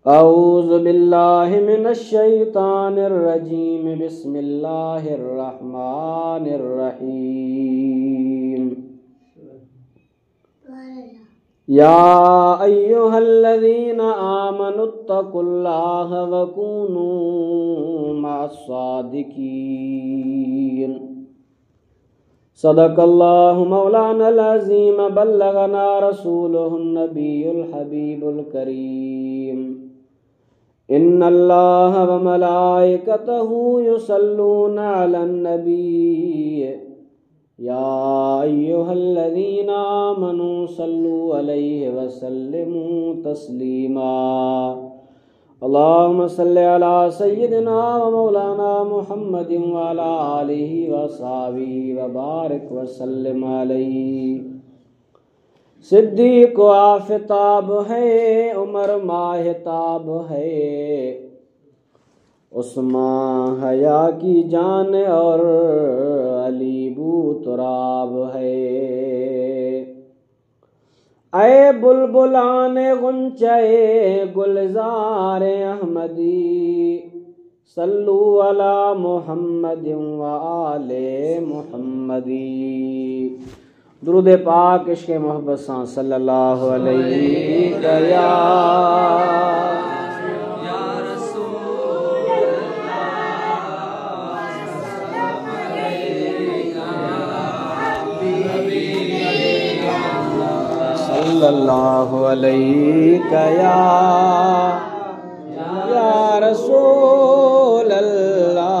औज़ु बिल्लाहि मिनश शैतानिर रजीम बिस्मिल्लाहिर रहमानिर रहीम। या अय्युहल्लज़ीना आमनुत्तकुल्लाहा वकूनू मअस्सादिकीन। सदक़ल्लाहु मौलानल अज़ीम बल्लगना रसूलुहुन नबियुल हबीबुल करीम। इन्नल्लाह व मलाइकतहु युसल्लूना अलन नबी या अय्युहल्लज़ीना आमनू सल्लु अलैहि व सल्लिमू तस्लीमा। अल्लाहुम्मा सल्लि अला सय्यिदिना व मौलाना मुहम्मदिन व अला आलिहि व अस्हाबिहि व बारिक व सल्लिम अलैहि। सिद्दीक़ आफ़िताब है, उमर माहिताब है, उस्मान हया की जान और अली बूतराब है। ऐ बुलबुलाने गुंचए गुलज़ारे अहमदी सल्लु अला मुहम्मदिन व आले मुहम्मदी। दुरूद पाक इश्क़ मोहब्बत सां सल्लल्लाहु अलैहि सल्लल्लाहु अलैहि या रसूल अल्लाह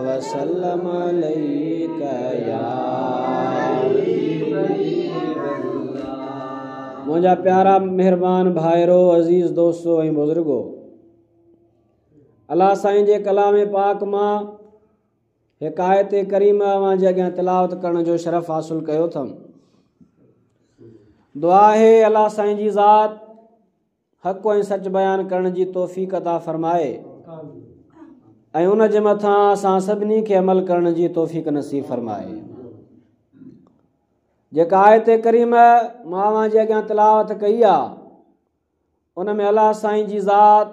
वसल्लम अलैका या। मुंहिंजा प्यारा मेहरबान भाइरो, अज़ीज़ दोस्तो ऐं बुज़ुर्गो, अल्लाह साईं जे कलाम पाक मां हिकु आयत करीम जे अॻियां तिलावत करण जो शरफ़ हासिल कयो अथमि। दुआ है अल्लाह साईं जी ज़ात हक़ ऐं सच बयान करण जी तौफ़ीक़ अता फ़रमाए ऐं उन जे मथां असां सभिनी खे अमल करण जी तौफ़ीक़ नसीब फ़रमाए। जेका आयत करीम मां जे अॻियां तिलावत कई आहे उन में अल्लाह साईं जी ज़ात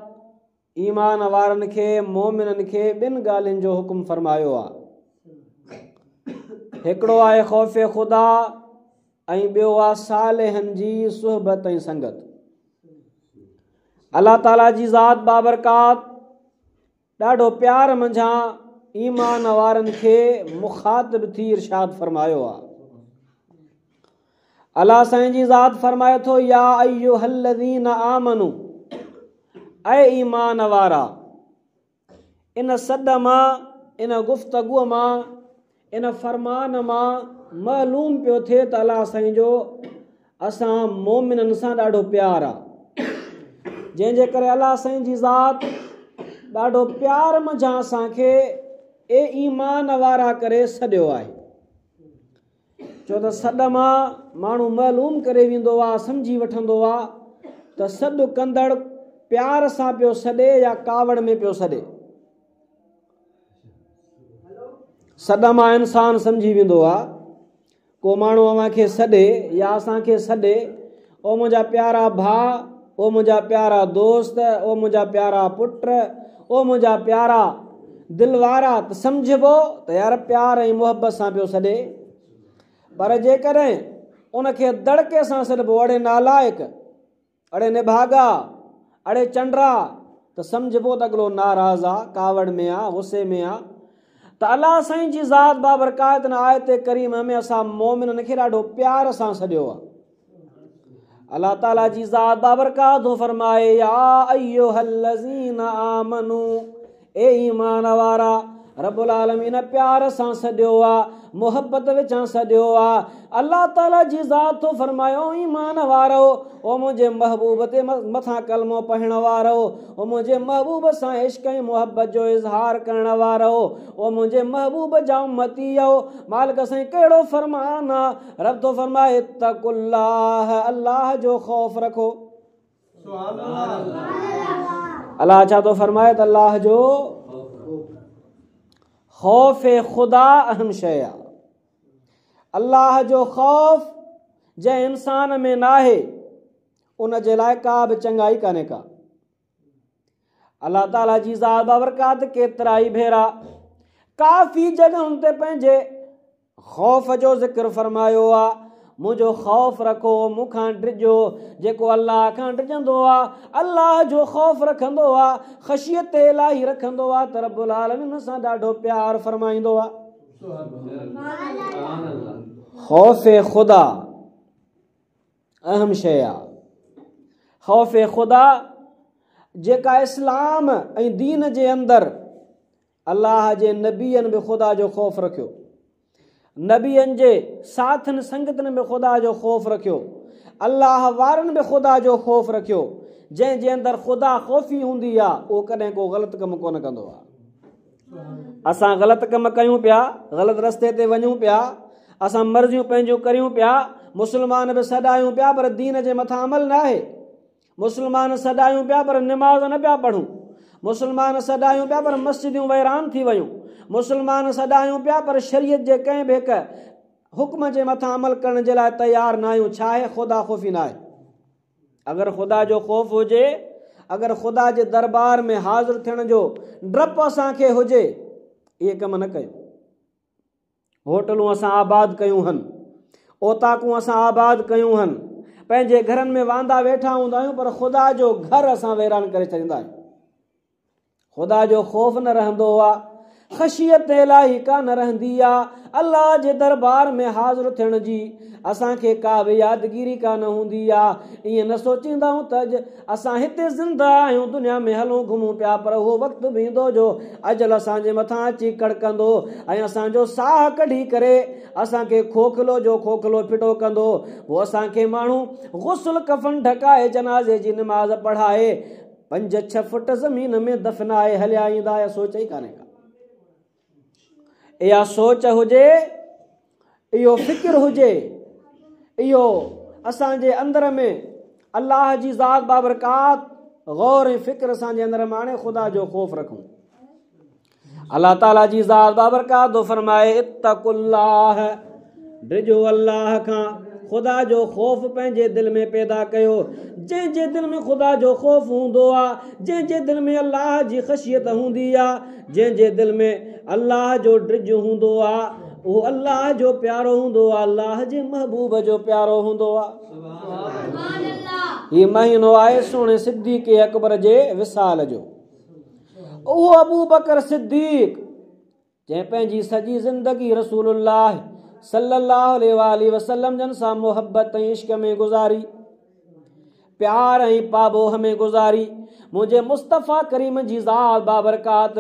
ईमान वारनि खे मोमिननि खे ॿिनि ॻाल्हियुनि जो हुकुम फ़रमायो आहे। हिकिड़ो आहे ख़ौफ़ ख़ुदा ऐं ॿियो आहे सालिहनि जी सुहबत ऐं संगत। अल्लाह ताला जी ज़ात बाबरकात ॾाढो प्यार मंझां ईमान वारनि खे मुखातिब थी इरशाद फ़रमायो आहे। अल्लाह साईं जी ज़ात फ़रमाए थो या अय्युहल्लज़ीना आमनू, ऐ ईमान वारा। इन सॾ मां, इन गुफ़्तगूअ मां, इन फ़रमान मां मालूम पियो थिए त अल्लाह साईं जो असां मोमिननि सां ॾाढो प्यार आहे, जंहिंजे करे अल्लाह साईं जी ज़ात ॾाढो प्यार मंझां असांखे ए ईमान वारा करे सॾियो आहे। छो त सॾ मां माण्हू मालूम करे वेंदो आहे, सम्झी वठंदो आहे त सॾु कंदड़ प्यार सां पियो सॾे या कावड़ में पियो सॾे। सॾ मां इंसान सम्झी वेंदो आहे, को माण्हू अव्हांखे सॾे या असांखे सॾे, ओ मुंहिंजा प्यारा भाउ, ओ मुंहिंजा प्यारा दोस्त, ओ मुंहिंजा प्यारा पुट, ओ मुंहिंजा प्यारा दिल वारा, त सम्झबो त यार प्यार ऐं मुहबत सां पियो सॾे। पर जेकॾहिं उनखे दड़के सां सॾिबो, अड़े नालाइक, अड़े निभागा, अड़े चंडरा, त सम्झबो त अॻिलो नाराज़ आहे, कावड़ में आहे, गुस्से में आहे। त अल्लाह साईं जी ज़ात बाबरकात न आयत करीम में असां मोमिननि खे ॾाढो प्यार सां सॾियो आहे। अल्लाह ताला जी ज़ात बाबरकात फरमाए या अय्युहल्लज़ीना आमनू, ए ईमान वारा। रब्बुल आलमीन प्यार सां सॾियो आहे, मुहबत विचां सॾियो आहे। अल्लाह ताला जी ज़ात तो फरमायो ईमान वारो, ओ मुंहिंजे महबूब ते मथां कलमो पढ़ण वारो, ओ मुंहिंजे महबूब सां इश्क ऐं मुहबत जो इज़हार करण वारो, ओ मुंहिंजे महबूब जा उम्मती हो। मालिक साईं कहिड़ो फरमान आहे, रब तो फरमाए इत्तकुल्लाह, अल्लाह जो ख़ौफ़ रखो। अल्लाह छा तो फरमाए त अल्लाह जो ख़ौफ़ ख़ुदा अहम शइ आहे। अल्लाह जो ख़ौफ़ जंहिं इंसान में नाहे उन जे लाइ का बि चङाई कान्हे का। अलाह ताला जी ज़ात बाबरकात केतिरा ई भेरा काफ़ी जॻहुनि ते पंहिंजे ख़ौफ़ जो ज़िक्र फरमायो आहे। मुंहिंजो ख़ौफ़ रखो, मूंखां डिॼो। जेको अलाह खां डिॼंदो आहे, अलाह जो ख़ौफ़ रखंदो आहे, ख़शियत इलाही रखंदो आहे, त रब्बुल आलमीन सां ॾाढो प्यार फरमाईंदो आहे। ख़ौफ़ ख़ुदा अहम शइ आहे। ख़ौफ़ ख़ुदा जेका इस्लाम ऐं दीन जे अंदरि अलाह जे नबीअनि बि ख़ुदा जो ख़ौफ़ रखियो, नबीअनि जे साथनि संगतनि में ख़ुदा जो ख़ौफ़ रखियो, अलाह वारनि में ख़ुदा जो ख़ौफ़ रखियो। जंहिंजे अंदरि ख़ुदा ख़ौफ़ी हूंदी आहे उहो कॾहिं को ग़लति कमु कोन कंदो आहे। असां ग़लति कमु कयूं पिया, ग़लति रस्ते ते वञूं पिया, असां मर्ज़ियूं पंहिंजियूं करियूं पिया, मुस्लमान बि सॾायूं पिया पर दीन जे मथां अमल न आहे। मुस्लमान सॾायूं पिया पर निमाज़ न पिया पढ़ूं। मुस्लमान सॾायूं पिया पर मस्जिदियूं वैरान थी वियूं। मुस्लमान सॾायूं पिया पर शरीयत जे कंहिं बि हिकु हुक्म जे मथां अमल करण जे लाइ तयारु न आहियूं। छा आहे? ख़ुदा ख़ौफ़ी न आहे। अगरि ख़ुदा जो ख़ौफ़ हुजे, अगरि ख़ुदा जे दरबार में हाज़िर थियण जो डपु असांखे हुजे, इहे कम न कयूं। होटलूं असां आबाद कयूं हन, ओताकूं असां आबाद कयूं हन, पंहिंजे घरनि में वांदा वेठा हूंदा आहियूं पर ख़ुदा जो घर असां वैरान करे छॾींदा आहियूं। ख़ुदा जो ख़ौफ़ न रहंदो आहे, ख़शियत इलाही कान रहंदी आहे। अलाह जे दरबार में हाज़िर थियण जी असांखे का बि यादगिरी कान हूंदी आहे। ईअं न सोचींदा आहियूं त अॼु असां हिते ज़िंदा आहियूं, दुनिया में हलूं घुमूं पिया, पर उहो वक़्तु बि ईंदो जो अजल असांजे मथां अची कड़कंदो ऐं असांजो साह कढी करे असांखे खोखलो जो खोखलो फिटो कंदो। पोइ असांखे माण्हू गुस्ल कफ़न ढकाए जनाज़े जी निमाज़ पढ़ाए 5-6 फुट ज़मीन में दफ़नाए हलिया ईंदा। इहा सोच ई कान्हे का। इहा सोच हुजे, इहो फ़िक्र हुजे, इहो असांजे अंदर में अलाह जी ज़ात बाबरकात गौर ऐं फ़िक्र असांजे अंदर में आणे ख़ुदा जो ख़ौफ़ रखूं। अलाह ताला जी ज़ात बाबरकात फरमाए इत्तक़ुल्लाह, डिॼो अलाह खां। ख़ुदा जो ख़ौफ़ पंहिंजे दिलि में पैदा कयो। जंहिंजे दिलि में ख़ुदा जो ख़ौफ़ हूंदो आहे, जंहिंजे दिलि में अलाह जी ख़शियत हूंदी आहे, जंहिंजे दिलि में अलाह जो डिॼ हूंदो आहे, उहो अलाह जो प्यारो हूंदो आहे, अलाह जे महबूब जो प्यारो हूंदो आहे। हीउ महीनो आहे सुहिणे सिद्दीक़ अकबर जे विसाल जो। उहो अबू बकर सिद्दीक़ जंहिं पंहिंजी सॼी ज़िंदगी रसूलुल्लाह सल्लल्लाहु अलैहि वसल्लम जन सां मोहब्बत ऐं इश्क में गुज़ारी, प्यार ऐं पाबोह में गुज़ारी। मुंहिंजे मुस्तफ़ा करीम जी ज़ात बाबरकात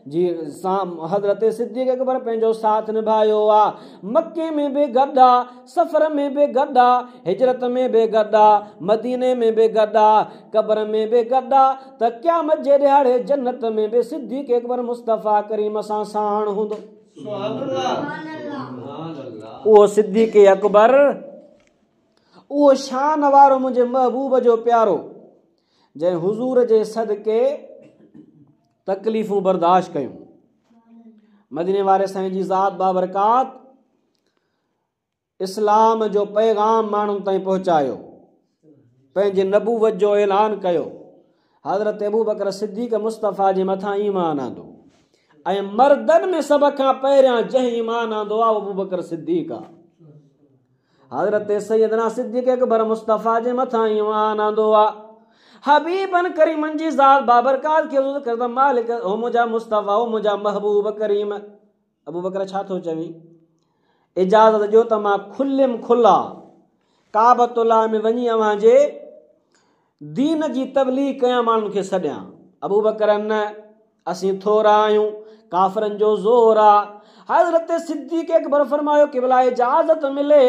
जी सां हज़रत सिद्दीक़ अकबर पंहिंजो साथ निभायो आहे। मके में बि गॾु आहे, सफ़र में बि गॾु आहे, हिजरत में बि गॾु आहे, मदीने में बि गॾु आहे, क़ब्र में बि गॾु आहे, त क़यामत जे ॾियारे जन्नत में बि सिद्दीक़ अकबर मुस्तफ़ा करीम सां साण हूंदो। उहो सिद्दीक़ अकबर, उहो शान वारो मुंहिंजे महबूब जो प्यारो, जंहिं हुज़ूर जे सदके तकलीफ़ूं बर्दाश्त कयूं। मदीने वारे साईं जी ज़ात बाबरकात इस्लाम जो पैगाम माण्हुनि ताईं पहुचायो, पंहिंजे नबूवत जो ऐलान कयो। हज़रत अबू बकर सिद्दीक़ मुस्तफ़ा जे मथां ईमान आंदो ऐं मर्दनि में सभ खां पहिरियां जंहिं ईमान आंदो आहे अबू बकर सिद्दीक़ आहे। हज़रत सैयदना सिद्दीक़ अकबर मुस्तफ़ा जे मथां ईमान आंदो आहे। हबीबन करीमन जी ज़ात बाबरकात खे करदा मालिक हो मुंहिंजा मुस्तफ़ा, हो मुंहिंजा महबूब करीम। अबू बकर छा थो चवी? इजाज़त ॾियो त मां खुलियमि खुला काबतुल्लाह में वञी अव्हां जे दीन जी तबलीग कयां, माण्हुनि खे सॾियां। अबू बकर न, असीं थोरा आहियूं, काफ़रनि जो ज़ोर आहे। हज़रत सिद्दीक़ अकबर फरमायो कि भला इजाज़त मिले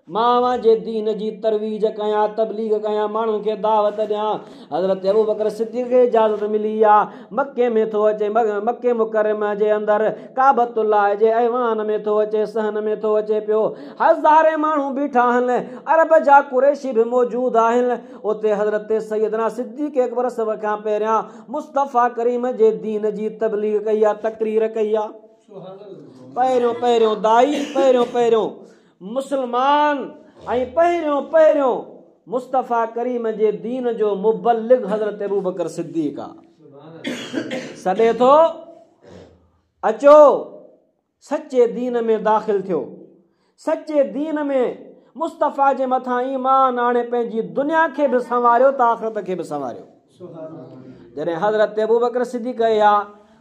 मां अव्हां जे दीन जी तरवीज कयां, तबलीग कयां, माण्हुनि खे दावत ॾियां। हज़रत अबू बकर सिद्दीक़ खे इजाज़त मिली आहे। मके में थो अचे, मके मुकरमा जे अंदरि काबतुल्लाह जे ऐवान में थो अचे, सहन में थो अचे पियो। हज़ारे माण्हू बीठा आहिनि, अरब जा कुरैशी बि मौजूदु आहिनि। उते हज़रत सैयदना सिद्दीक़ अकबर सभ खां पहिरियां मुस्तफ़ा करीम जे दीन जी तबलीग कई आहे, तक़रीर कई आहे। पहिरियों दाई, पहिरियों मुस्लमान ऐं पहिरियों मुस्तफ़ा करीम जे दीन जो मुबल्लिग हज़रत अबू बकर सिद्दीक़ आहे। सॾे थो अचो सचे दीन में दाख़िल थियो, सचे दीन में मुस्तफ़ा जे मथां ईमान आणे पंहिंजी दुनिया खे बि संवारियो त आख़िरत खे बि संवारियो। जॾहिं हज़रत अबू बकर सिद्दीक़ या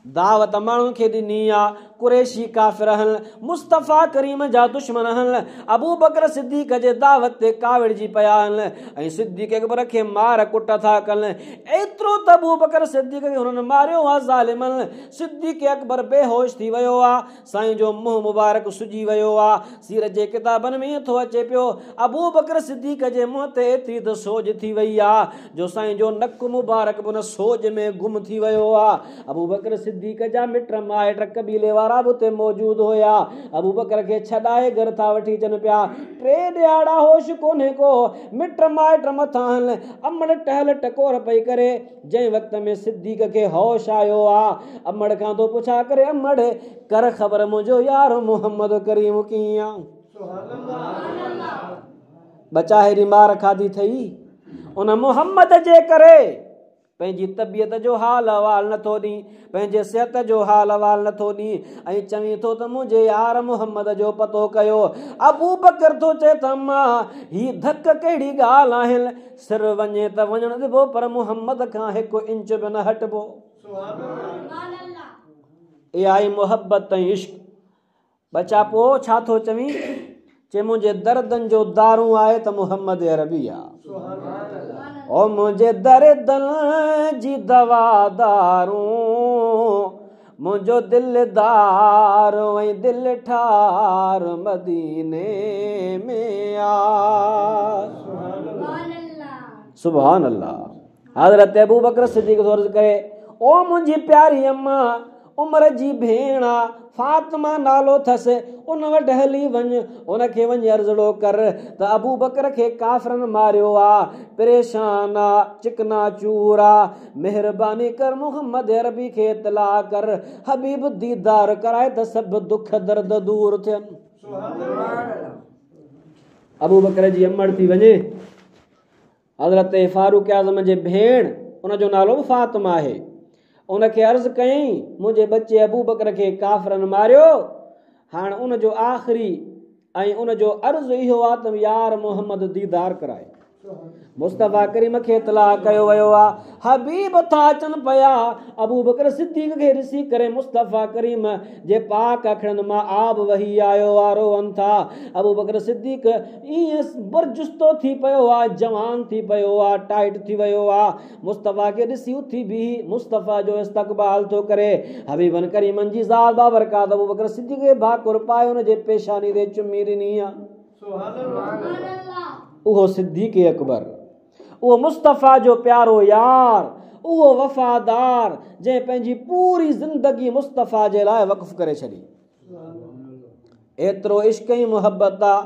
दावत माण्हुनि खे ॾिनी आहे, कुरैशी काफ़िर हल मुस्तफ़ा करीम जा दुश्मन हल अबू बकर सिद्दीक़ जे दावत ते काविड़जी पिया हल ऐं सिद्दीक़ अकबर खे मार कुट था कनि। एतिरो त अबू बकर सिद्दीक़ खे हुननि मारियो आहे ज़ालिमनि। सिद्दीक़ अकबर बेहोश थी वियो आहे, साईं जो मुंहुं मुबारक सुजी वियो आहे। सीर जे किताबनि में ईअं थो अचे पियो अबू बकर सिद्दीक़ जे मुंहं ते एतिरी त सोज थी वई आहे जो साईं जो नक मुबारक बि उन सोज में गुम थी वियो आहे। अबू बकर सिद्दीक़ जा मिट माइट कबीले वारा बि उते मौजूद हुया। अबू बकर खे छॾाए घर था वठी अचनि पिया। 3 ॾियारा होश कोन्हे को, मिट माइट मथां हल अमड़ टहल टकोर पई करे। जंहिं वक़्त में सिद्दीक़ खे होश आयो आहे, अमड़ खां थो पुछा करे अमड़ कर ख़बर मुंहिंजो यार मोहम्मद करीम कीअं आहे। बचा हेरी मार खाधी अथई उन मोहम्मद जे करे पंहिंजी तबियत जो हाल अहवाल नथो ॾी, पंहिंजे सिहत जो हाल अहवाल नथो ॾी ऐं चवी थो त मुंहिंजे यार मोहम्मद जो पतो कयो। अबू बकर थो चए त मां ही धक कहिड़ी ॻाल्हि आहिनि, सिर वञे त वञणु ॾिबो पर मोहम्मद खां 1 इंच बि न हटबो। इहा ई मुहबत ऐं इश्क। बचा पोइ छा थो चवी, चे मुंहिंजे दर्दनि जो दारू आहे त मोहम्मद अरबी आहे। ओ मुंहिंजे दर्दनि जी दवा दारू, मुंहिंजो दिलदार ऐं दिल ठार मदीने में आ। सुभान अल्लाह। हज़रत अबू बकर सिद्दीक़ अर्ज़ करे, ओ मुंहिंजी प्यारी अम्मा उमर जी भेण फातिमा नालो अथसि, उन वटि हली वञ, उनखे वञी अर्ज़ड़ो कर त अबू बकर खे काफ़िरनि मारियो आहे, परेशान आहे, चिकना चूर आहे, महिरबानी कर मोहम्मद अरबी खे इतला कर, हबीब दीदार कराए त सभु दुख दर्द दूर थियनि। अबू बकर जी अमड़ थी वञे। हज़रत फारूक आज़म जे भेण उनजो नालो बि फातिमा आहे। उनखे अर्ज़ कयईं मुंहिंजे बचे अबू बकर खे काफ़िरनि मारियो। हाणे उनजो आख़िरी ऐं उनजो अर्ज़ु इहो आहे त यार मोहम्मद दीदार कराए। मुस्तफ़ा करीम खे इतला कयो वियो आहे, हबीब था अचनि पिया। अबू बकर सिद्दीक़ खे ॾिसी करे मुस्तफ़ा करीम जे पाक अखरनि मां आब वही आयो आहे, रोअनि था। अबू बकर सिद्दीक़ ईअं बरजुस्तो थी पियो आहे, जवान थी पियो आहे, टाइट थी वियो आहे। मुस्तफ़ा खे ॾिसी उथी बीही मुस्तफ़ा जो इस्तक़बाल थो करे। हबीबन करीमनि जी ज़ात बाबरकात अबू बकर सिद्दीक़ भाकुर पाए हुन जे पेशानी ते चुमी ॾिनी आहे। उहो सिद्दीक़ अकबर, उहो मुस्तफ़ा जो प्यारो यार, उहो वफ़ादार जंहिं पंहिंजी पूरी ज़िंदगी मुस्तफ़ा जे लाइ वक़फ़ करे छॾी। एतिरो इश्क ऐं मुहबत आहे,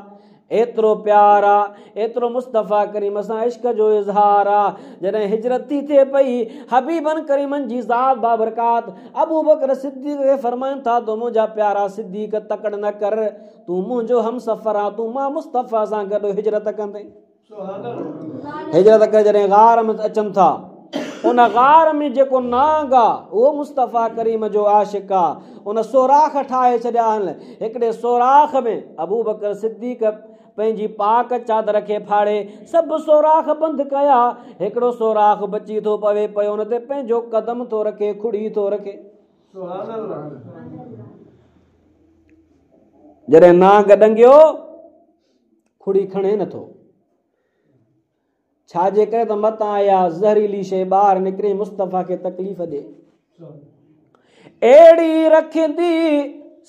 एतिरो प्यार आहे, एतिरो मुस्तफ़ा करीम सां इश्क जो इज़हार आहे। जॾहिं हिजरत थी थिए पई, हबीबन करीमनि जी ज़ात बाबरकात अबू बकर सिद्दीक़ खे फरमाइनि था तो मुंहिंजा प्यारा सिद्दीक़ तकड़ न कर, तूं मुंहिंजो हमसफ़र आहे, तूं मां मुस्तफ़ा सां गॾु हिजरत कंदे। हिजरत करे जॾहिं गार में अचनि था, उन गार में जेको नांग आहे उहो मुस्तफ़ा करीम जो आशिक़ आहे। उन सोराख ठाहे छॾिया आहिनि। हिकिड़े सोराख में अबू बकर सिद्दीक़ पंहिंजी पाक चादर खे फाड़े सभु सोराख बंदि कया। हिकिड़ो सोराख बची थो पवे पियो, उन ते पंहिंजो कदम थो रखे, खुड़ी थो रखे। जॾहिं नांग डंगियो, खुड़ी खणे नथो। छाजे करे त मतां आया ज़हरीली शइ ॿाहिरि निकिरे मुस्तफ़ा खे तकलीफ़ ॾे। एड़ी रखंदी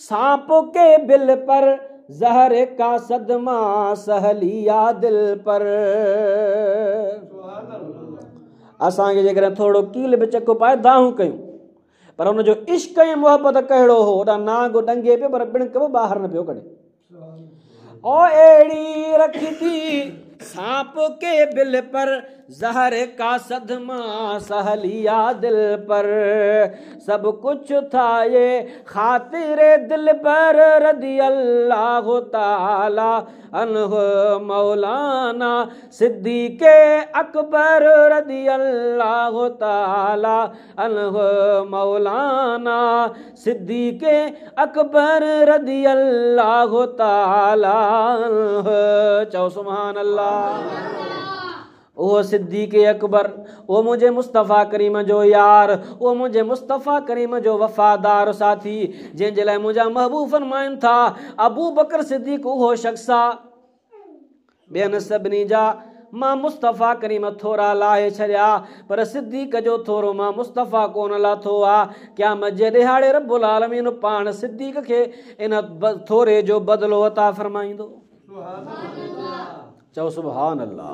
सांप के बिल पर, ज़हर का सदमा सहलिया दिल पर। असांखे जेकॾहिं थोरो कील बि चक पाए दाहूं कयूं, पर हुनजो इश्क ऐं मुहबत कहिड़ो हो, होॾा नांग डंगे पियो पर बिणक बि ॿाहिरि न पियो कढे। ओ एड़ी रखंदी सांप के बिल पर, जहर का सदमा सहलिया दिल पर, सब कुछ था ये खातिर दिल पर। रदी अल्लाह ताला अन्हु मौलाना सिद्दीक़ अकबर, रदी अल्लाह ताला अन्हु मौलाना सिद्दीक़ अकबर, रदी अल्लाह ताला अन्हु। चओ सुभान अल्लाह। ओ सिद्दीक़ अकबर, ओ मुझे मुस्तफ़ा करीम जो यार, ओ मुझे मुस्तफ़ा करीम जो वफ़ादार साथी, जंहिंजे लाइ मुंहिंजा महबूब फरमाइनि था अबू बकर सिद्दीक़ उहो शख़्स आहे ॿियनि सभिनी जा मां मुस्तफ़ा करीम थोरा लाहे छॾिया, पर सिद्दीक़ जो थोरो मां मुस्तफ़ा कोन लाथो आहे। क़यामत जे ॾिहाड़े रब्बुल आलमीन पाण सिद्दीक़ खे इन थोरे जो बदिलो अता फरमाईंदो। चओ सुभान अल्लाह।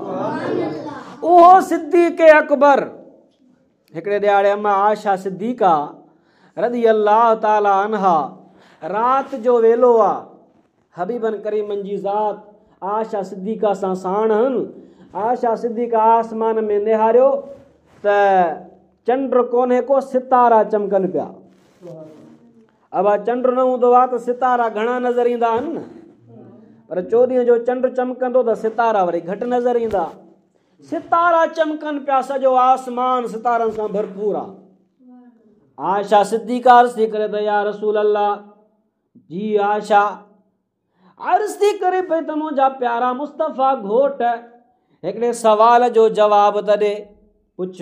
उहो सिद्दीक़ अकबर हिकिड़े ॾिहाड़े अम्मा आयशा सिद्दीक़ा रज़ी अल्लाह ताला अन्हा राति जो वेलो आहे, हबीबन करीमन जी ज़ात आयशा सिद्दीक़ा सां साण आहिनि। आयशा सिद्दीक़ा आसमान में निहारियो त चंड कोन्हे को, सितारा चमकनि पिया। अब चंड न हूंदो आहे त सितारा घणा नज़र ईंदा आहिनि न, पर 14 जो चंड चमकंदो त सितारा वरी घटि नज़र ईंदा। सितारा चमकनि पिया, सॼो आसमान सितारनि सां भरपूर आहे। आयशा सिद्दीक़ा अर्ज़ थी करे त या रसूल अल्लाह, जी आयशा अर्ज़ थी करे पई त मुंहिंजा प्यारा मुस्तफ़ा घोट हिकिड़े सवाल जो जवाब त ॾे, पुछ।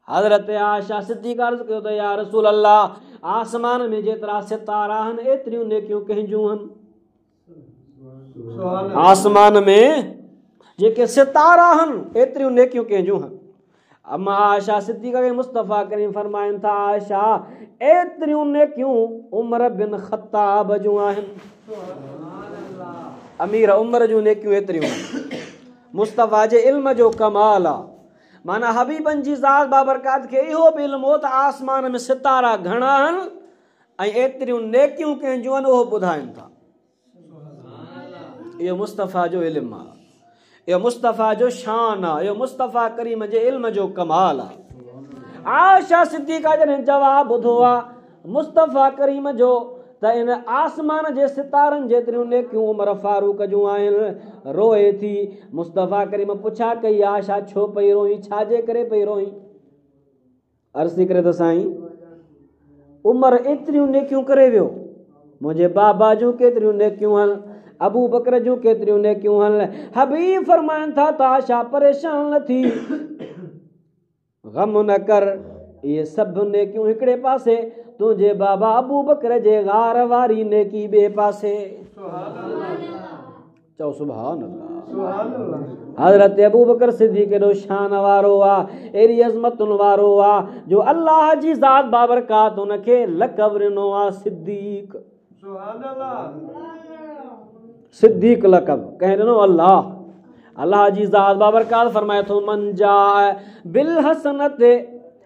हज़रत आयशा सिद्दीक़ा अर्ज़ कयो त या रसूल अल्लाह, आसमान में जेतिरा सितारा आहिनि एतिरियूं नेकियूं कंहिंजूं आहिनि। आसमान में जेके सितारा आहिनि एतिरियूं नेकियूं कंहिंजूं आहिनि। अम्मा आयशा सिद्दीक़ा खे मुस्तफ़ा करीम फरमाइनि था आयशा एतिरियूं नेकियूं उमर बिन ख़त्ताब जूं आहिनि। अमीर उमर जूं नेकियूं एतिरियूं। मुस्तफ़ा जे इल्म जो कमाल आहे। माना हबीबन जी ज़ात बाबरकात खे इहो बि इल्मु हो त आसमान में सितारा घणा आहिनि ऐं एतिरियूं नेकियूं कंहिंजूं आहिनि, उहो ॿुधाइनि था। इहो मुस्तफ़ा जो इल्मु आहे, इहो मुस्तफ़ा जो शान आहे, इहो मुस्तफ़ा करीम जे इल्म जो कमाल आहे। आयशा सिद्दीक़ा जॾहिं जवाबु ॿुधो आहे मुस्तफ़ा करीम जो त इन आसमान जे सितारनि जेतिरियूं नेकियूं उमर फारूक जूं आहिनि, रोए थी। मुस्तफ़ा करीम पुछा कई आयशा छो पई रोई, छाजे करे पई रोई? अर्ज़ करे त साईं उमर एतिरियूं नेकियूं करे वियो, मुंहिंजे बाबा जूं केतिरियूं नेकियूं आहिनि, अबू बकर जूं केतिरियूं नेकियूं आहिनि। हबीब फरमाइनि था त आयशा परेशान न थी, गम न कर, इहे सभु नेकियूं हिकिड़े पासे, तुंहिंजे बाबा अबू बकर जे गार वारी नेकी ॿिए पासे। चओ सुभान अल्लाह। हज़रत अबू बकर सिद्दीक़ केॾो शान वारो आहे, अहिड़ी अज़मतुनि वारो आहे जो अल्लाह जी ज़ात बाबरकात हुनखे लक़ब ॾिनो आहे सिद्दीक़। सिद्दीक़ लक़ब कंहिं ॾिनो? अल्लाह। अल्लाह जी ज़ात बाबरकात फरमाए थो मन जा बिल हसनत,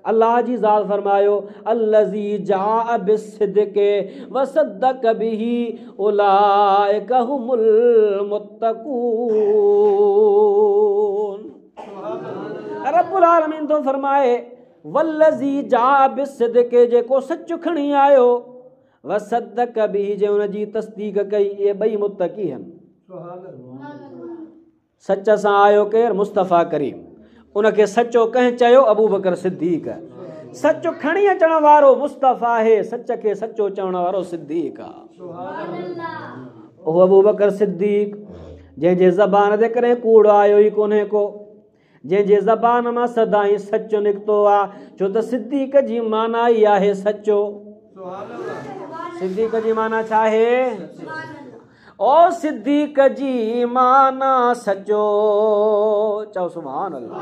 अल्लाह जी ज़ात फरमायो अल्लज़ी जा बिस्सिद्क़ि व सद्दक़ बिही उलाइका हुमुल मुत्तक़ून। रब्बुल आलमीन तो फरमाए वल्लज़ी जा बिस्सिद्क़ि, जेको सच खणी आयो, व सद्दक़ बिही, जे हुन जी तस्दीक कई, इहे ॿई मुत्तक़ी आहिनि। सच सां आयो केरु? मुस्तफ़ा करीम। उनखे सचो कंहिं चयो? अबू बकर सिद्दीक़। सच खणी अचण वारो मुस्तफ़ा आहे, सच खे सचो चवण वारो सिद्दीक़ आहे। उहो अबू बकर सिद्दीक़ जंहिंजे ज़बान ते कॾहिं कूड़ आयो ई कोन्हे को, जंहिंजे ज़बान मां सदाईं सच निकितो आहे, छो त सिद्दीक़ जी माना ई आहे सचो। सिद्दीक़ जी माना छा आहे? ओ सिद्दीक़ जी माना सचो। चओ सुभान अल्लाह।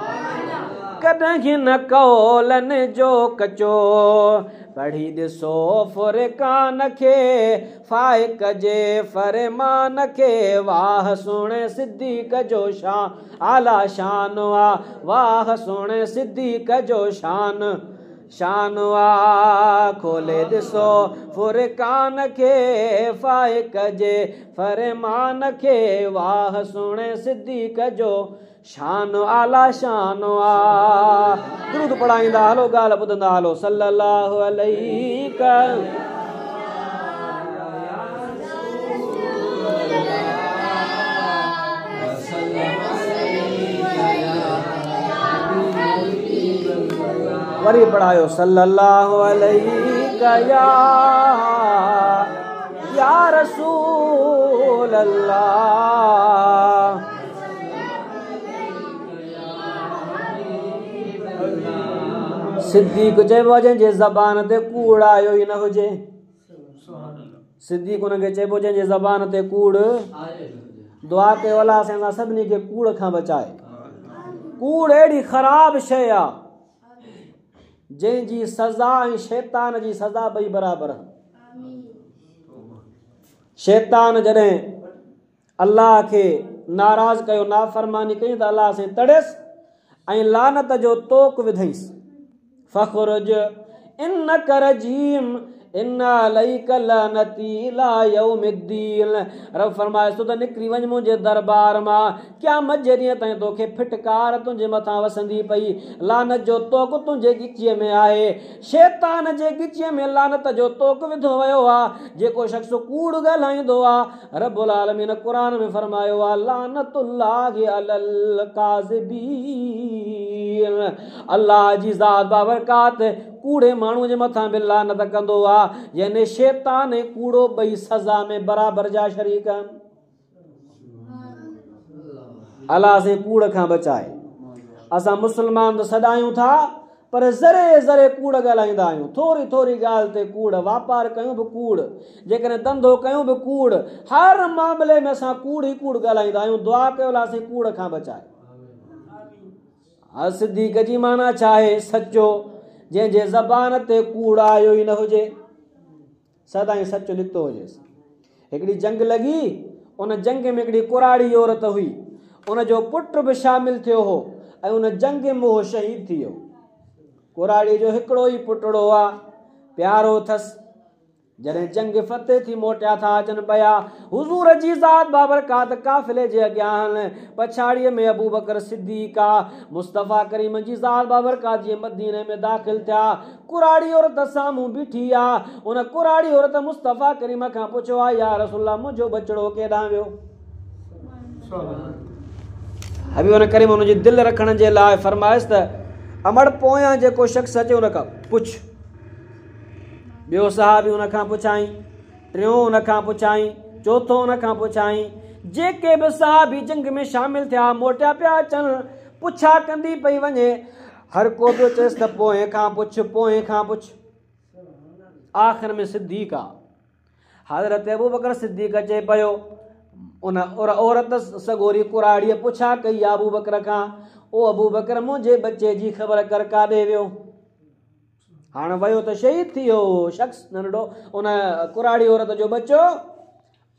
कॾहिं न कौलनि जो कचो, पढ़ी ॾिसो फुरक़ान खे, फाइक जे फरमान खे, वाह सुणे सिद्दीक़ जो शान आला शान आ, वाह सुणे सिद्दीक़ जो शान शान आ। खोले ॾिसो फुरक़ान खे, फाइक जे फरमान खे, वाह सुणे सिद्दीक़ जो शान आला शान आ दुरूद पढ़ाईंदा हलो ॻाल्हि ॿुधंदा हलो सल्लल्लाहु अलैहि वरी पढ़ायो सल्लल्लाहु अलैहि या रसूल अल्लाह। सिद्दीक़ चइबो जंहिंजे ज़बान ते कूड़ आयो ई न हुजे। सिद्दीक़ उनखे चइबो जंहिंजे ज़बान ते कूड़ दुआ कयो अलाह असां सभिनी खे कूड़ खां बचाए। कूड़ अहिड़ी ख़राब शइ आहे जंहिंजी सज़ा ऐं शैतान जी सज़ा ॿई बराबरि। शैतान जॾहिं अलाह खे नाराज़ कयो नाफ़रमानी कई त अलाह सां तड़ियसि ऐं लानत जो तोक विधईंसि फ़ख़ुरुज इन्नक रजीम इन्ना अलैक लानती इला यौमिद्दीन। रब फरमाए तो त निकिरी वञ मुंहिंजे दरबार मां क़यामत जे ॾींहं ताईं तोखे फिटकार तुंहिंजे मथां वसंदी पई। लानत जो तोक तुंहिंजे गिचीअ में आहे। शैतान जे गिचीअ में लानत जो तोक विधो वियो आहे। जेको शख़्स कूड़ ॻाल्हाईंदो आहे रब्बुल आलमीन क़ुरान में फरमायो आहे लानतुल्लाहि अलल काज़िबीन। अल्लाह जी ज़ात बाबरकात कूड़े माण्हू जे मथां बि लानत कंदो आहे। यानी शैतान ऐं कूड़ो ॿई सज़ा में बराबरि जा शरीक आहिनि। अलाह से कूड़ खां बचाए। असां मुस्लमान त सॾायूं था पर ज़रे ज़रे कूड़ ॻाल्हाईंदा आहियूं। थोरी थोरी ॻाल्हि ते कूड़, वापार कयूं बि कूड़, जेकॾहिं धंधो कयूं बि कूड़, हर मामले में असां कूड़ ई कूड़ ॻाल्हाईंदा आहियूं। दुआ कयो अलाह से कूड़ खां बचाए। सिद्दीक़ जी माना छा आहे? सचो जंहिंजे ज़बान ते कूड़ आयो ई न हुजे, सदाईं सचो निकितो हुजेसि। हिकिड़ी जंग लॻी, उन जंग में हिकिड़ी कुराड़ी औरत हुई, उनजो पुटु बि शामिल थियो हो ऐं उन जंग में उहो शहीद थी वियो। कुराड़ी जो हिकिड़ो ई पुटड़ो आहे, प्यारो अथसि। जॾहिं जंग फतेह थी मोटिया था अचनि पिया, हुज़ूर जी ज़ात बाबरकात काफ़िले जे अॻियां पछाड़ीअ में अबू बकर सिद्दीक़ मुस्तफ़ा करीम जी ज़ात बाबरकात जे मदीने में दाख़िल थिया। कुराड़ी औरत साम्हूं बीठी आहे। उन कुराड़ी औरत मुस्तफ़ा करीम खां पुछियो आहे या रसूलल्लाह मुंहिंजो बचिड़ो केॾां वियो? हबीब करीम हुनजी दिलि रखण जे लाइ फरमाइसि त अमड़ पोयां जेको शख़्स अचे उन खां पुछ। ॿियो सहाबी उन खां पुछाई, टियों उन खां पुछाई, चौथों उन खां पुछाई। जेके बि सहाबी जंग में शामिल थिया मोटिया पिया अचनि, पुछा कंदी पई वञे। हर को पियो चएसि त पोएं खां पुछ, पोएं खां पुछ। आख़िर में सिद्दीक़ आहे। हज़रत अबू बकर सिद्दीक़ चए पियो उन औरत सगोरी कुराड़ीअ पुछा कई अबू बकर खां, ओ अबू बकर मुंहिंजे बचे जी ख़बर कर काॾे वियो? हाणे वियो त शहीद थी वियो शख़्स नंढड़ो, उन कुराड़ी औरत जो बचो।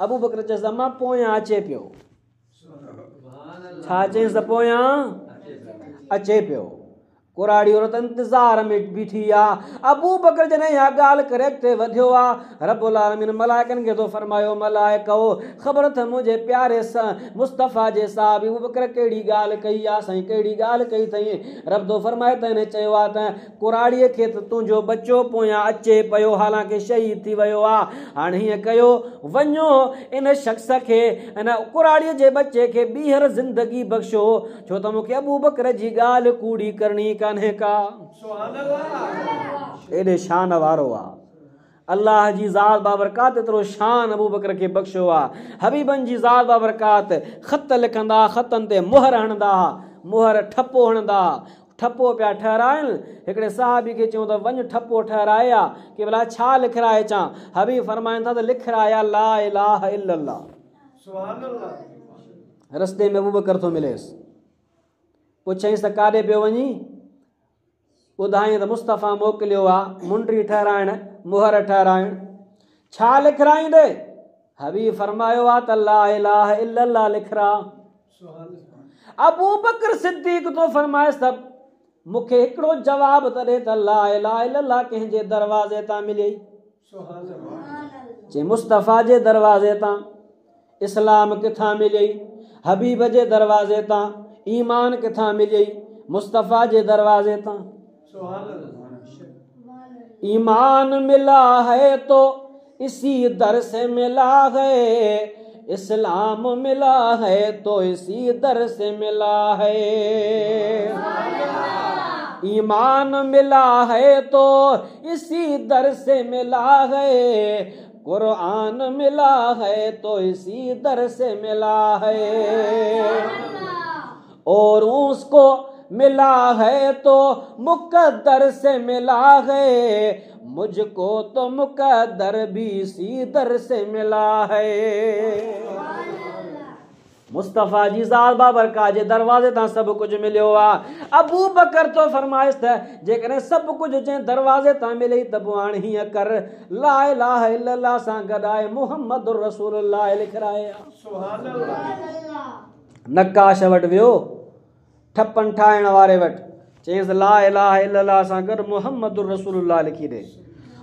अबू बकर चएसि मां पोयां अचे पियो। छा चयसि त पोयां अचे पियो। कुराड़ी औरत इंतज़ार में बीठी आहे। अबू बकर जॾहिं इहा ॻाल्हि करे अॻिते वधियो आहे, रब्बुल आलमीन मलाइकनि खे थो फरमायो मलाइको ख़बर अथव मुंहिंजे प्यारे मुस्तफ़ा जे साहिब अबू बकर कहिड़ी ॻाल्हि कई आहे? साईं कहिड़ी ॻाल्हि कई अथई? रब थो फरमाए त हिन चयो आहे त कुराड़ीअ खे त तुंहिंजो बचो पोयां अचे पियो, हालांकि शहीद थी वियो आहे। हाणे हीअं कयो, वञो इन शख़्स खे, इन कुराड़ीअ जे बचे खे ॿीहर ज़िंदगी बख़्शो, छो त मूंखे अबू बकर जी ॻाल्हि कूड़ी करणी कान्हे का। एॾे शान वारो आहे अल्लाह जी ज़ात बाबरकात, एतिरो शान अबू बकर खे बख़्शो आहे। हबीबनि जी ज़ात बाबरकात ख़त लिखंदा, ख़तनि ते मुहर हणंदा, मुहर ठपो हणंदा, ठपो पिया ठहराइनि। हिकिड़े साहबी खे चयूं त वञ ठपो ठहराए आ, कि भला छा लिखाए अचां? हबीब फरमाइनि था त लिखाया ला इलाहा इल्लल्लाह। रस्ते में अबू बकर थो मिलेसि, पुछईंसि त काॾे पियो वञी? ॿुधाई त मुस्तफ़ा मोकिलियो आहे मुंडी ठहराइण, मुहर ठहराइण। छा लिखाईंदे? हबीब फरमायो आहे त ला इलाहा इल्लल्लाह लिखरा। अबू बकर सिद्दीक़ तो फरमाइसि त मूंखे हिकिड़ो जवाब त ॾे त ला इलाहा इल्लल्लाह कंहिंजे दरवाज़े तां मिलियई? चई मुस्तफ़ा जे दरवाज़े तां। इस्लाम किथां मिलियई? हबीब जे दरवाज़े तां। ईमान किथां मिलई? मुस्तफ़ा जे दरवाजे तां। ईमान मिला है तो इसी दर से मिला है, इस्लाम मिला है तो इसी दर से मिला है। ईमान मिला है तो इसी दर से मिला है, कुरान मिला है तो इसी दर से मिला है। और उसको मिला है तो मुकद्दर से मिला है, मुझको तो मुकद्दर भी इसी दर से मिला है। मुस्तफ़ा जी ज़ात बाबरका जे दरवाजे तां सब कुछ मिलियो आहे। अबू बकर तो फरमाइश त जेकॾहिं सभु कुझु जंहिं दरवाजे तां मिले त पोइ हाणे हीअं कर, ला इलाहा इल्लल्लाह सां गॾाए मुहम्मद रसूलुल्लाह लिखराए। नक्काश वटि वियो, ठपनि ठाहिण वारे वटि, चयईंसि ला इलाहा इल्लल्लाह सां गॾु मुहम्मद रसूलुल्लाह लिखी ॾे।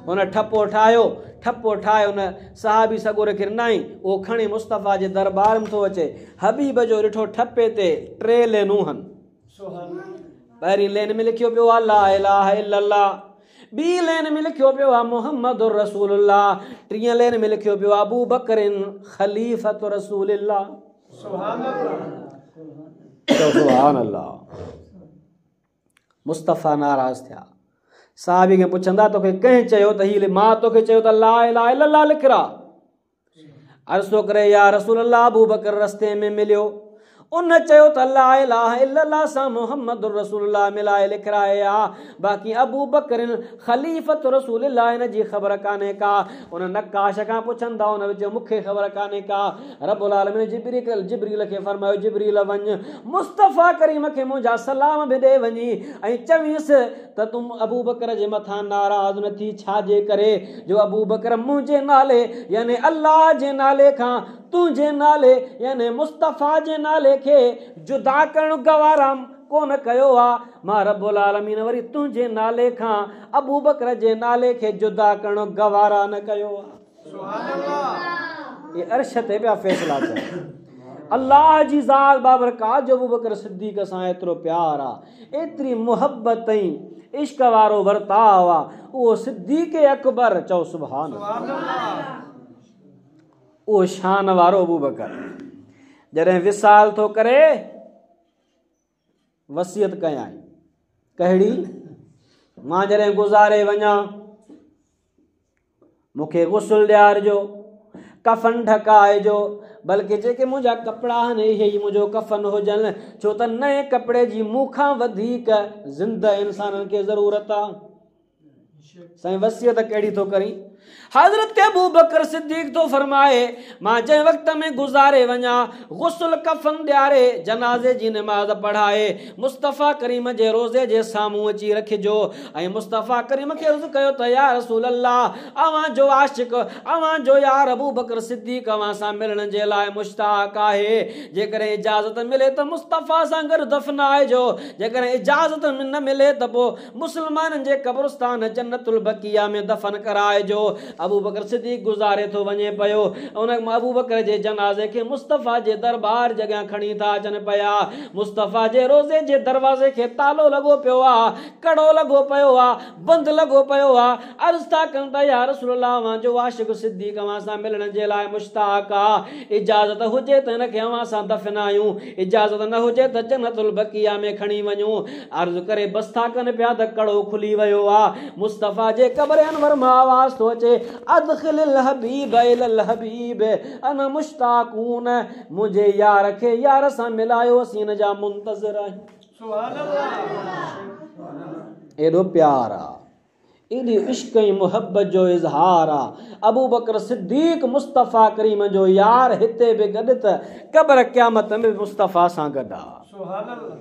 हुन ठपो ठाहियो, ठपो ठाहे हुन सहाबी सगोर खे ॾिनई। उहो खणी मुस्तफ़ा जे दरबार में थो अचे। हबीब जो ॾिठो ठपे ते 3 लेनूं आहिनि। पहिरीं लेन में लिखियो पियो आहे ला इलाहा इल्लल्लाह, ॿी लेन में लिखियो पियो आहे मुहम्मद रसूलुल्लाह, 3 लेन में लिखियो पियो आहे अबू बकरिन ख़लीफ़त रसूलिल्लाह। सुभान अल्लाह। मुस्तफ़ा नाराज़ थिया। साहबी खे पुछंदा तोखे कंहिं चयो त हीअ मां तोखे चयो त ला इलाहा इल्लल्लाह लिखरा? अर्ज़ थो करे या रसूल अल्लाह अबू बकर रस्ते में मिलियो, उन चयो त ला इलाहा इल्लल्लाह सां मुहम्मद रसूलुल्लाह मिलाए लिखराए आहे, बाक़ी अबू बकर ख़लीफ़त रसूलुल्लाह हिन जी ख़बर कान्हे का। उन नक्काश खां पुछंदा, उन चयो मूंखे ख़बर कान्हे का। रब्बुल आलमीन जिब्रील खे फरमायो जिब्रील वञ मुस्तफ़ा करीम खे मुंहिंजा सलाम बि ॾे वञी ऐं चवीसि त तूं अबू बकर जे मथां नाराज़ न थी, छाजे करे जो अबू बकर मुंहिंजे नाले यानी अल्लाह जे नाले खां तुंहिंजे नाले यानी मुस्तफ़ा जे नाले खे जुदा करणु गवारा कोन कयो आहे। मां रब्बुल आलमीन वरी तुंहिंजे नाले खां अबू बकर जे नाले खे जुदा करणु गवारा न कयो आहे। सुभान अल्लाह। ये अर्श ते पिया फ़ैसिला थिया। अल्लाह जी ज़ात बाबरकात जो अबू बकर सिद्दीक़ सां एतिरो प्यार आहे, एतिरी मुहबत ऐं इश्क वारो वर्ताव आहे। उहो सिद्दीक़ अकबर, चओ सुभान अल्लाह। उहो शान वारो अबू बकर जॾहिं विसाल थो करे वसियत कयाई, कहिड़ी? मां जॾहिं गुज़ारे वञा मूंखे गुस्ल ॾियारिजो, कफ़न ढकाइजो, बल्कि जेके मुंहिंजा कपिड़ा आहिनि इहे ई मुंहिंजो कफ़न हुजनि, छो त नए कपिड़े जी मूंखां वधीक ज़िंदा इंसाननि खे ज़रूरत आहे। साईं वसियत कहिड़ी थो करी? हज़रत अबू बकर सिद्दीक़ तो फरमाए मां जंहिं वक़्त में गुज़ारे वञा गुस्ल कफ़न ॾियारे जनाज़े जी नमाज़ पढ़ाए मुस्तफ़ा करीम जे रोज़े जे साम्हूं अची रखिजो ऐं मुस्तफ़ा करीम खे अर्ज़ कयो त या रसूल अल्लाह अवां जो आशिक़ अवां जो यार अबू बकर सिद्दीक़ अवां सां मिलण जे लाइ मुश्ताक़ आहे। जेकॾहिं इजाज़त मिले त मुस्तफ़ा सां गॾु दफ़नाइजो, जेकॾहिं इजाज़त न मिले त पोइ मुस्लमाननि जे क़ब्रिस्तान जन्नतुल बक़िया में दफ़न कराइजो। अबू बकर सिद्दीक़ गुज़ारे थो वञे पियो, उन अबू बकर जे जनाज़े खे मुस्तफ़ा जे दरबार जॻह खणी था अचनि पिया। मुस्तफ़ा जे रोज़े जे दरवाज़े खे तालो लॻो पियो आहे, कड़ो लॻो पियो आहे, बंदि लॻो पियो आहे। अर्ज़ था कनि त या रसूल अल्लाह अवां जो आशिक़ सिद्दीक़ अवां सां मिलण जे लाइ मुश्ताक़ आहे, इजाज़त हुजे त हिनखे अवां सां दफ़नायूं, इजाज़त न हुजे त जन्नतुल बक़िया में खणी वञूं। अर्ज़ करे बस था कनि पिया त कड़ो खुली वियो आहे। मुस्तफ़ा जे क़ब्र अनवर मां आवाज़ थो अचे अदखिलिल हबीब इलल हबीब अना मुश्ताकून, मुझे यार खे यार सां मिलायो, असीं हिन जा मुंतज़िर आहियूं। सुभान अल्लाह। एॾो प्यार आहे, एॾी इश्क ऐं मुहबत जो इज़हार आहे। अबू बकर सिद्दीक़ मुस्तफ़ा करीम जो यार हिते बि गॾु त क़ब्र क़यामत में मुस्तफ़ा सां गॾु आहे। सुभान अल्लाह।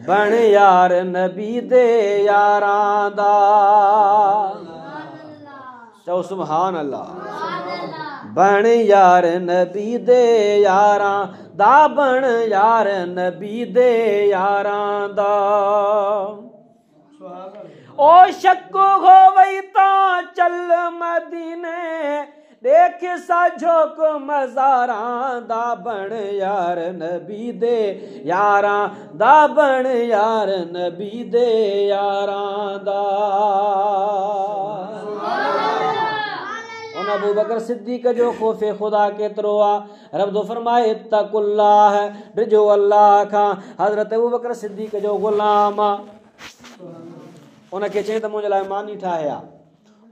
बण यार नबी दे यारां दा, चओ सुभान अल्लाह। बण यार नबी दे यारां दा, बण यार नबी दे यारां दा। ओ शक हो वई तां चल मदीने देख साझो को मज़ारां दा बण यार नबी दे यारां दा बण यार नबी दे यारां दा। अबू बकर सिद्दीक जो खौफ़े खुदा केतिरो आहे। रब तो फरमाए इत्तकुल्लाह, डिजो अल्लाह खां। हज़रत अबू बकर सिद्दीक जो ग़ुलाम आहे, उनखे चई त मुंहिंजे लाइ मानी ठाहे आहे।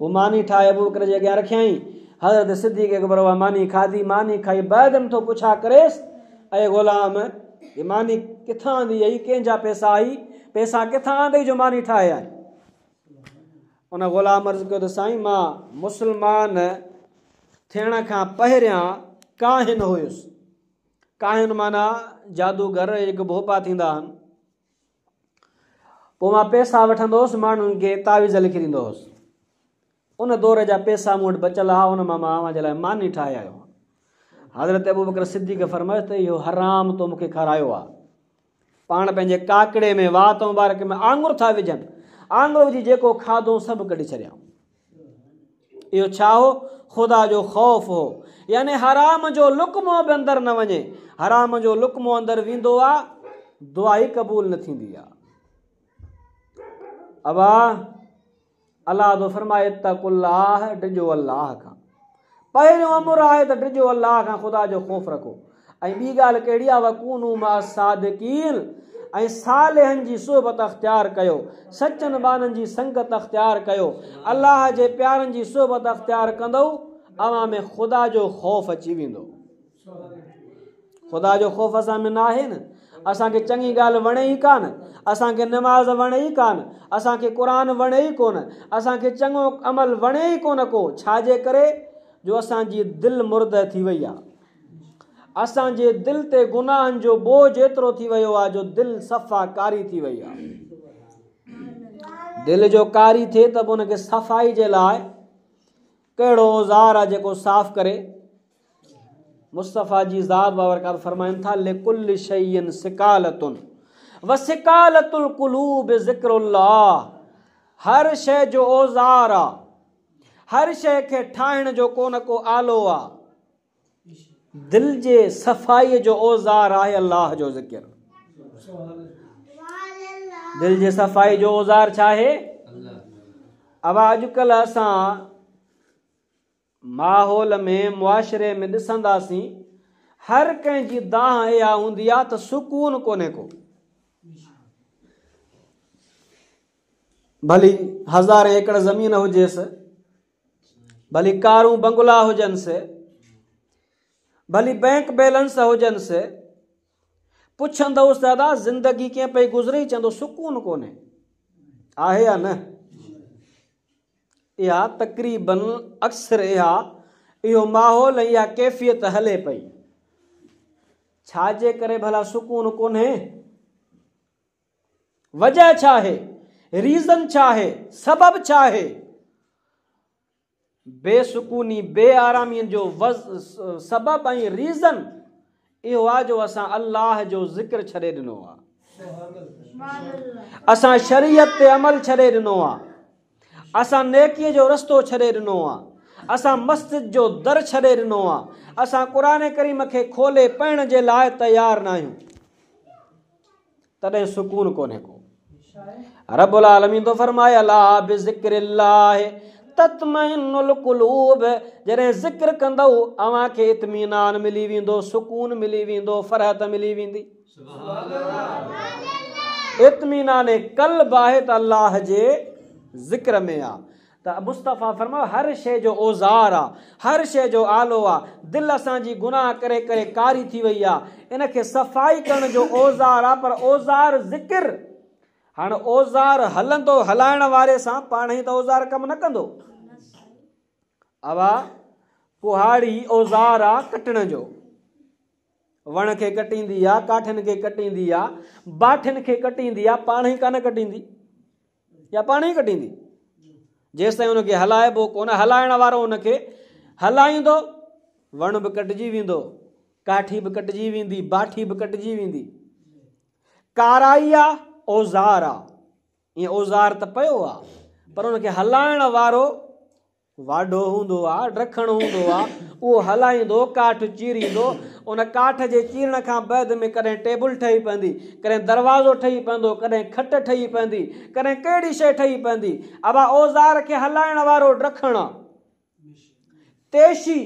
हू मानी ठाहे अबू बकर जे अॻियां रखियईं। हज़रत सिद्दीक अकबर उहा मानी खाधी, मानी खाई ॿ दिन थो पुछा करेसि, अए ग़ुलाम ये मानी किथां आंदी आई, कंहिंजा पैसा आई, पैसा किथां आंदई जो मानी ठाहे आई। उन ग़ुलाम अर्ज़ु कयो त साईं मां मुस्लमान थियण खां पहिरियां काहिन हुयुसि। काहिन माना जादूगर, हिकु भोपा थींदा आहिनि। पोइ मां पैसा वठंदो हुउसि, माण्हुनि खे तावीज़ लिखी ॾींदो हुउसि। उन दौर जा पैसा मूं वटि बचियल आहे, उन मां अव्हांजे लाइ मानी ठाहे आयो आहियां। हज़रत अबू बकर सिद्दीक़ फरमायो त इहो हराम तो मूंखे खारायो आहे। पाण पंहिंजे काकड़े में वात मुबारक में आङुर था विझनि, आङुर विझी जेको खाधो सभु कढी छॾियऊं। इहो छा हो? ख़ुदा जो ख़ौफ़ हो। यानी हराम जो लुक़मो बि अंदरि न वञे। हराम जो लुक़मो अंदरि वेंदो आहे, दुआ ई क़बूल न थींदी आहे। अबा अलाह तो फरमाए इत्तकुल्लाह, डिजो अल्लाह खां। पहिरियों अमर आहे त डिजो अल्लाह खां, ख़ुदा जो ख़ौफ़ रखो। ऐं ॿी ॻाल्हि कहिड़ी आहे, वकूनू मा सादिकीन, ऐं सालिहनि जी सोबत अख़्तियार कयो, सचनि ॿारनि जी संगत अख़्तियार कयो। अल्लाह जे प्यारनि जी सोबत अख़्तियार कंदो, अव्हां में ख़ुदा जो ख़ौफ़ अची वेंदो। ख़ुदा जो ख़ौफ़ असां में न आहे न। असांखे चङी ॻाल्हि वणे ई कान, असांखे नमाज़ वणे ई कान, असांखे क़ुरान वणे ई कोन, असांखे चङो अमल वणे ई कोन को। छाजे करे? जो असांजी दिलि मुर्द थी वई आहे। असांजे दिलि ते गुनाहनि जो बोझ एतिरो थी वियो आहे जो दिलि सफ़ा कारी थी वई आहे। दिलि जो कारी थिए त पोइ उनखे सफ़ाई जे लाइ कहिड़ो औज़ार आहे जेको साफ़ करे? मुस्तफ़ा जी ज़ात बाबरकात फरमाइनि था, लिकुल्लि शैइन सिकालतुन व सिकालतुल क़ुलूब ज़िक्रुल्लाह। हर शइ जो औज़ार आहे, हर शइ खे ठाहिण जो को न को आलो आहे। दिल जे सफ़ाईअ जो औज़ार आहे अल्लाह जो ज़िक्र। दिल जे सफ़ाई जो औज़ार छा आहे? अब अॼुकल्ह असां माहौल में, मुआशरे में ॾिसंदासीं, हर कंहिंजी दाह इहा हूंदी आहे त सुकून कोन्हे को। भली 1000 एकड़ ज़मीन हुजेसि, भली कारूं बंगला हुजनिसि, भली बैंक बैलेंस हुजनिसि, पुछंदुसि दादा ज़िंदगी कीअं पई गुज़रे, चवंदो सुकून कोन्हे। आहे या न? इहा तक़रीबन अक्सर इहो माहौल, इहा कैफ़ियत हले पई। छाजे करे भला सुकून कोन्हे? वजह छा आहे? रीज़न छा आहे? सबब छा आहे? बेसुकूनी, बेआरामीअ जो सबब ऐं रीज़न इहो आहे जो असां अल्लाह जो ज़िक्र छॾे ॾिनो आहे। असां शरीयत ते अमल छॾे ॾिनो आहे। असां नेकीअ जो रस्तो छॾे ॾिनो आहे। असां मस्जिद जो दर छॾे ॾिनो आहे। असां क़ुरान करीम खे खोले पढ़ण जे लाइ तयार न आहियूं। तॾहिं सुकून कोन्हे को। रब्बुल आलमीन तो फरमाए, अला बिज़िक्रिल्लाह तत्मइन्नुल क़ुलूब। जॾहिं ज़िक्र कंदो अव्हांखे इत्मीनान मिली वेंदो, सुकून मिली वेंदो, फरहत मिली वेंदी। इत्मीनान क़ल्ब आहे त अल्लाह जे ज़िक्र में आहे। त मुस्तफ़ा फरमायो हर शइ जो औज़ार आहे, हर शइ जो आलो आहे। दिलि असांजी गुनाह करे करे कारी थी वई आहे, इनखे सफ़ाई करण जो औज़ार आहे, पर औज़ार ज़िक्र। हाणे औज़ार हलंदो, हलाइण वारे सां पाण ई त औज़ार कमु न कंदो। अवा कुहाड़ी औज़ार आहे कटण जो। वण खे कटींदी आहे, काठिन खे कटींदी आहे, बाठिन खे कटींदी आहे, पाण ई कान कटींदी या पाण ई कटींदी। जेसिताईं हुनखे हलाइबो कोन, हलाइण वारो हुनखे हलाईंदो, वण बि कटिजी वेंदो, काठी बि कटिजी वेंदी, बाठी बि कटिजी वेंदी। काराई आहे, औज़ार आहे। ईअं औज़ार त पियो आहे, पर हुनखे हलाइण वारो वाढो हूंदो आहे, ढकणु हूंदो आहे, उहो हलाईंदो, काठ चीरींदो। उन काठ जे चीरण खां बैदि में कॾहिं टेबल ठही पवंदी, कॾहिं दरवाज़ो ठही पवंदो, कॾहिं खट ठही पवंदी, कॾहिं कहिड़ी शइ ठही पवंदी। अबा औज़ार खे हलाइण वारो ढकणु आहे, तेशी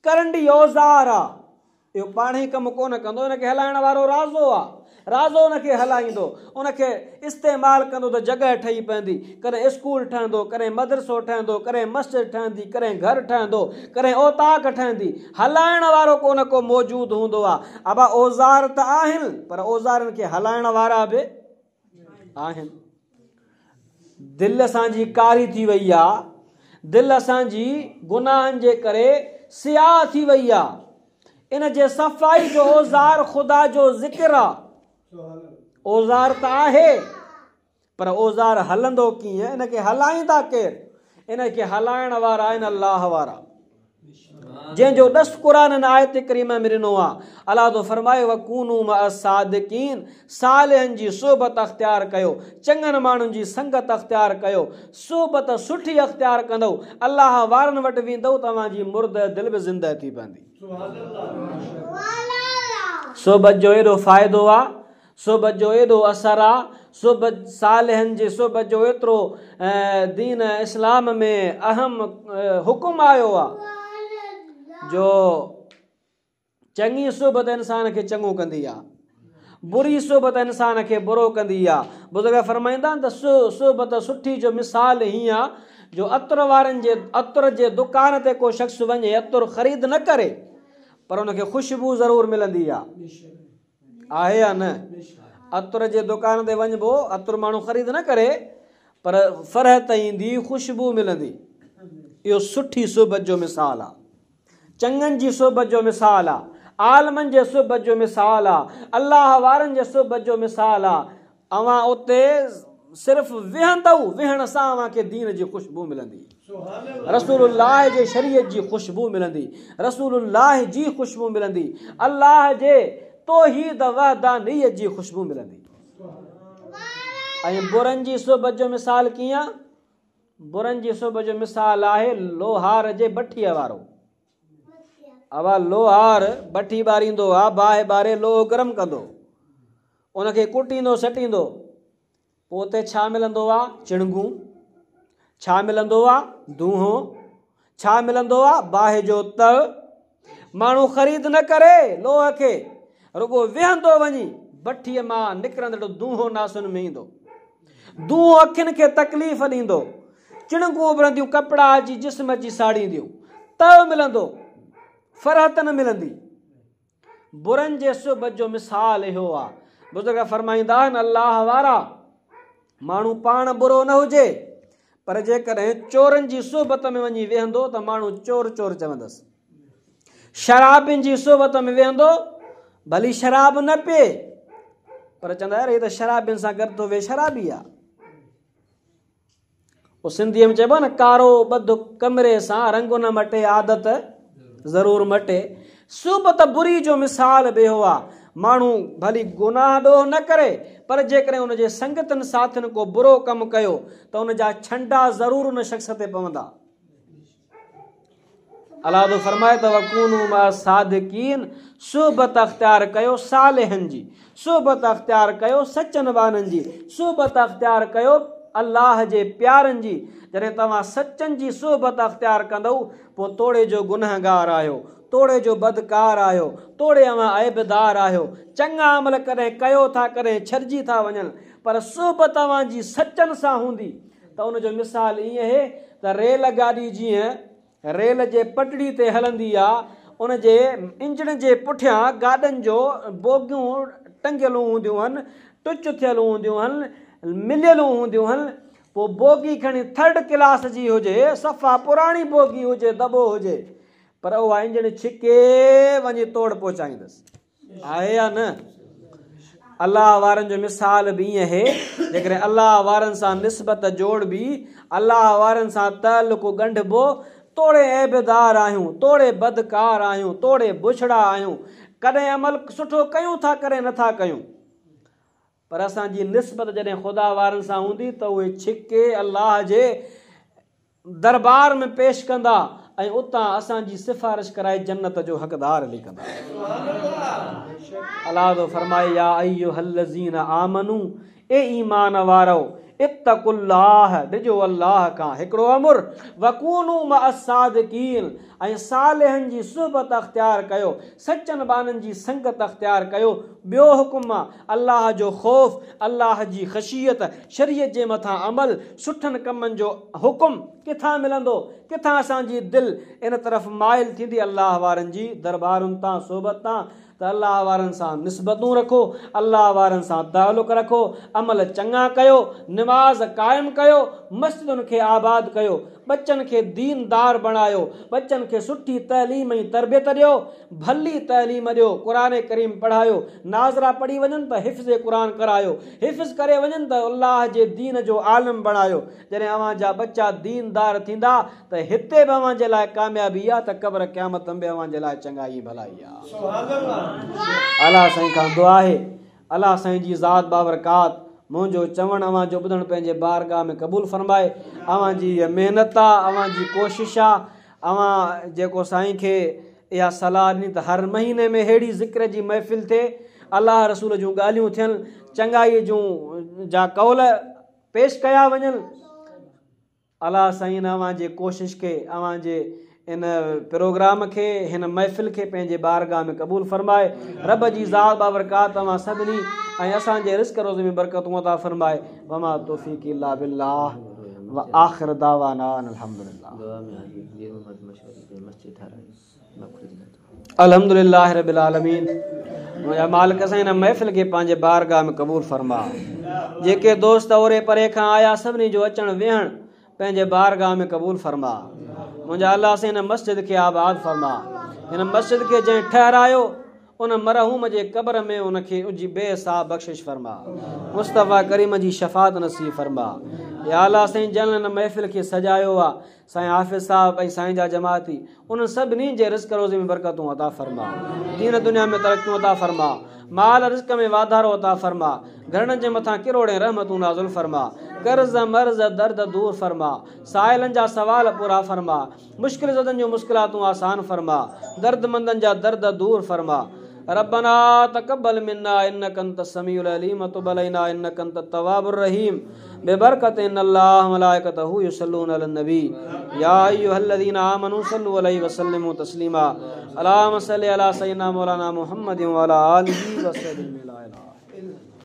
करंडी औज़ार आहे। इहो पाण ई कमु कोन कंदो, हिनखे हलाइण वारो राज़ो आहे, राज़ो हुनखे हलाईंदो, उनखे इस्तेमालु कंदो त जॻह ठही पवंदी। कॾहिं स्कूल ठहंदो, कॾहिं मदरसो ठहंदो, कॾहिं मस्जिद ठहंदी, कॾहिं घर ठहंदो, कॾहिं औताक ठहंदी। हलाइण वारो कोन को मौजूदु हूंदो आहे। अबा औज़ार त आहिनि, पर औज़ारनि खे हलाइण वारा बि आहिनि। दिलि असांजी कारी थी वई आहे, दिलि असांजी गुनाहनि जे करे सियाह थी वई आहे। इन जे सफ़ाई जो औज़ार ख़ुदा जो ज़िक्र आहे। औज़ार त आहे, पर औज़ार हलंदो कीअं, इनखे हलाईंदा केरु? इनखे हलाइण वारा आहिनि अलाह वारा, जंहिंजो ॾस क़ुरान आयत करीम में ॾिनो आहे। अलाह तो फरमाए वकूनू मअ सादिकीन, सालिहनि जी सोबत अख़्तियार कयो, चङनि माण्हुनि जी संगत अख़्तियार कयो। सोबत सुठी अख़्तियार कंदव, अलाह वारनि वटि वेंदव, तव्हांजी मुर्द दिलि बि ज़िंदा थी पवंदी। सोबत जो एॾो फ़ाइदो आहे, सोबत जो एॾो असरु आहे, सोबत सालिहनि जे सोबत जो एतिरो दीन इस्लाम में अहम हुकुम आयो आहे जो चङी सोबत इंसान खे चङो कंदी आहे, बुरी सोबत इंसान खे बुरो कंदी आहे। बुज़ुर्ग फरमाईंदा आहिनि त सोबत सुठी जो मिसाल हीअं आहे जो अतर वारनि जे अतर जे दुकान ते को शख़्स वञे, अतर ख़रीद न करे, पर उनखे ख़ुशबू ज़रूरु मिलंदी आहे या न? अतर जे दुकान ते वञिबो, अतर माण्हू ख़रीद न करे, पर फ़रहत ईंदी, ख़ुशबू मिलंदी। इहो सुठी सोबत जो मिसाल आहे, चङनि जी सोबत जो मिसाल आहे, आलमनि जे सोबत जो मिसाल आहे, अलाह वारनि जे सोबत जो मिसाल आहे। अवां उते सिर्फ़ु विहंदव, विहण सां अव्हांखे दीन जी ख़ुशबू मिलंदी, रसूलुल्लाह जे शरीयत जी ख़ुशबू मिलंदी, रसूलुल्लाह जी ख़ुशबू मिलंदी, अल्लाह जे तौहीद वहदानियत जी ख़ुशबू मिलंदी। ऐं बुरनि जी सोबत जो मिसाल कीअं? बुरनि जी सोबत जो मिसाल आहे लोहार जे भठीअ वारो। अवा लोहार भठी ॿारींदो आहे, बाहि ॿारे लोहो गरम कंदो, उनखे कुटींदो सटींदो, पोइ उते छा मिलंदो आहे? चिणगूं। छा मिलंदो आहे? धूंहो। छा मिलंदो आहे? बाहि जो तड़। माण्हू ख़रीद न करे लोह खे, रुगो विहंदो वञी भठीअ मां निकिरंदड़ धूंहो नासुनि में ईंदो। धूंहो अखियुनि खे तकलीफ़ ॾींदो, चिणगूं उभरंदियूं कपिड़ा जी जिस्म जी साड़ींदियूं, तव मिलंदो, फ़रहत न मिलंदी। बुरनि जे सोबत जो मिसाल इहो आहे। बुज़ुर्ग फरमाईंदा आहिनि अलाह वारा माण्हू पाण बुरो न हुजे, पर जेकॾहिं चोरनि जी सोबत में वञी वेहंदो त माण्हू चोर चोर चवंदसि। शराबियुनि जी सोबत में वेहंदो, भली शराब न पीए, पर चवंदा अरे त शराबियुनि सां गॾु थो वे, शराबी आहे। पोइ सिंधीअ में चइबो आहे न, कारो ॿध कमरे सां रंग न मटे, आदत ज़रूरु मटे। सोबत बुरी जो मिसाल बि इहो आहे, माण्हू भली गुनाह ॾोह न करे, पर जेकॾहिं हुनजे संगतनि साथियुनि को बुरो कमु कयो त हुनजा छंडा ज़रूरु हुन शख़्स ते पवंदा। अलाह तो फरमाए त वकूनू मअ सादिकीन, सोबत अख़्तियार कयो सालिहनि जी, सोबत अख़्तियार कयो सचनि वारनि जी, सोबत अख़्तियार कयो अलाह जे प्यारनि जी। जॾहिं तव्हां सचनि जी सोबत अख़्तियार कंदव, पोइ तोड़े जो गुनहगार आहियो, तोड़े जो बदकार आहियो, तोड़े अवां ऐबदार आहियो। चङा अमल कॾहिं कयो था, कॾहिं छॾिजी था वञनि, पर सोबत तव्हांजी सचनि सां हूंदी त उनजो मिसाल ईअं आहे त रेल गाॾी जीअं रेल जे पटड़ी ते हलंदी आहे, उनजे इंजण जे पुठियां गाॾनि जो बोगियूं टंगियलूं हूंदियूं आहिनि, टुच थियलूं हूंदियूं आहिनि, मिलियलूं हूंदियूं आहिनि। पोइ बोगी खणी थर्ड क्लास जी हुजे, सफ़ा पुराणी बोगी हुजे, दॿो हुजे, पर उहा इंजण छिके वञी तोड़ पहुचाईंदसि, आहे या न? अलाह वारनि जो मिसाल बि ईअं आहे। जेकॾहिं अलाह वारनि सां निस्बत जोड़बी, अलाह वारनि सां ताल्लुक़ ॻंढिबो, तोड़े ऐबदार आहियूं, तोड़े बदकार आहियूं, तोड़े बुछड़ा आहियूं, कॾहिं अमल सुठो कयूं था, कॾहिं नथा कयूं, पर असांजी निस्बत जॾहिं ख़ुदा वारनि सां हूंदी त उहे छिके अलाह जे दरबार में पेश कंदा ऐं उतां असांजी सिफ़ारिश कराए जन्नत जो हक़दार लिखंदा। अलाह तो फरमाए या अय्युहल्लज़ीन आमनू ए ईमान वारो इत्तकुल्लाह डिजो अल्लाह का हिकिड़ो अमुर वकूनू मअस्सादिकीन ऐं सालिहनि जी सुहबत अख़्तियार कयो, सचनि बाननि जी संगत अख़्तियार कयो। ॿियो हुकुम अल्लाह जो ख़ौफ़, अल्लाह जी ख़शियत, शरीयत जे मथां अमल, सुठनि कमनि जो हुकुम किथां मिलंदो? किथां असांजी दिलि इन तरफ़ माइल थींदी? अल्लाह वारनि जी दरबारुनि तां, सोबत तां। त अल्लाह वारनि सां निस्बतूं रखो, अल्लाह वारनि सां तालुक़ रखो, अमल चङा कयो, निमाज़ क़ाइमु कयो, मस्जिदुनि खे आबाद कयो, बच्चनि खे दीनदार बणायो, बच्चनि खे सुठी तइलीम ऐं तरबियत ॾियो, भली तइलीम ॾियो, क़ुरान करीम पढ़ायो, नाज़रा पढ़ी वञनि त हिफ़्ज़ क़ुरान करायो, हिफ़्ज़ करे वञनि त अल्लाह जे दीन जो आलिम बणायो। जॾहिं अव्हां जा बच्चा दीनदार थींदा त हिते बि अव्हां जे लाइ कामयाबी आहे, त क़ब्र क़यामत में बि अव्हां जे लाइ चङाई भलाई आहे। अल्लाह साईं खां दुआ आहे, अल्लाह साईं जी ज़ात बाबरकात मुंहिंजो चवणु अव्हां जो ॿुधणु पंहिंजे बारगाह में क़बूल फरमाए। अव्हां जी इहा महिनत आहे, अव्हां जी कोशिश आहे, अव्हां जेको साईं खे इहा सलाह ॾिनी त हर महीने में अहिड़ी ज़िक्र जी महफ़िल थिए, अल्लाह रसूल जूं ॻाल्हियूं थियनि, चङाईअ जूं जा कौल पेश कया वञनि। अल्लाह साईं अव्हां जे कोशिश खे, अव्हां जे इन प्रोग्राम खे, हिन महफ़िल खे पंहिंजे बारगाह में क़बूल फरमाए। रब जी ज़ात बाबरकात तव्हां सभिनी ऐं असांजे रिज़्क़ रोज़ी में बरकतूं अता फरमाए। वमा तौफ़ीक़ इल्ला बिल्लाह व आख़िर दावाना अल्हम्दुलिल्लाह। अल्हम्दुलिल्लाह रब्बिल आलमीन। मुंहिंजा मालिक साईं हिन महफ़िल खे पंहिंजे बारगाह में क़बूल फरमा। जेके दोस्त ओरे परे खां आया सभिनी जो अचणु वेहणु पंहिंजे बारगाह में क़बूल फरमा। मुंहिंजा अल्लाह साईं हिन मस्जिद खे आबाद फरमा। हिन मस्जिद खे जंहिं ठहिरायो उन मरहूम जे क़ब्र में उनखे उजी बेहिसाब बख़्शिश फरमा। मुस्तफ़ा करीम जी शफ़ात नसीब फरमा। या अल्लाह साईं जन हिन महफ़िल खे सजायो आहे, साईं हाफ़िज़ साहब ऐं साईं जा जमाती, उन सभिनी जे रिज़्क़ रोज़ी में बरकतूं अता फरमा, दीन दुनिया में तरक़ियूं अता फरमा, माल रिज़्क़ में वाधारो अता फरमा, घरनि जे मथां किरोड़े रहमतूं नाज़िल फरमा, कर्ज़ मर्ज़ दर्द दूर फरमा, साइलनि जा सवाल पूरा फरमा, मुश्किल ज़दनि जूं मुश्किलातूं आसान फरमा, दर्दमंदनि जा दर्द दूर फरमा। रब्बना तक़ब्बल मिन्ना इन्नका अंतस समीउल अलीम व तुब अलैना इन्नका अंतत तव्वाबुर रहीम बेबरकत इन्नल्लाह व मलाइकतहू युसल्लूना अलन नबी या अय्युहल्लज़ीना आमनू सल्लु अलैहि व सल्लिमू तस्लीमा। अल्लाहुम्मा सल्लि अला सय्यिदिना मौलाना मुहम्मद व अला आलिहि व सल्लिम।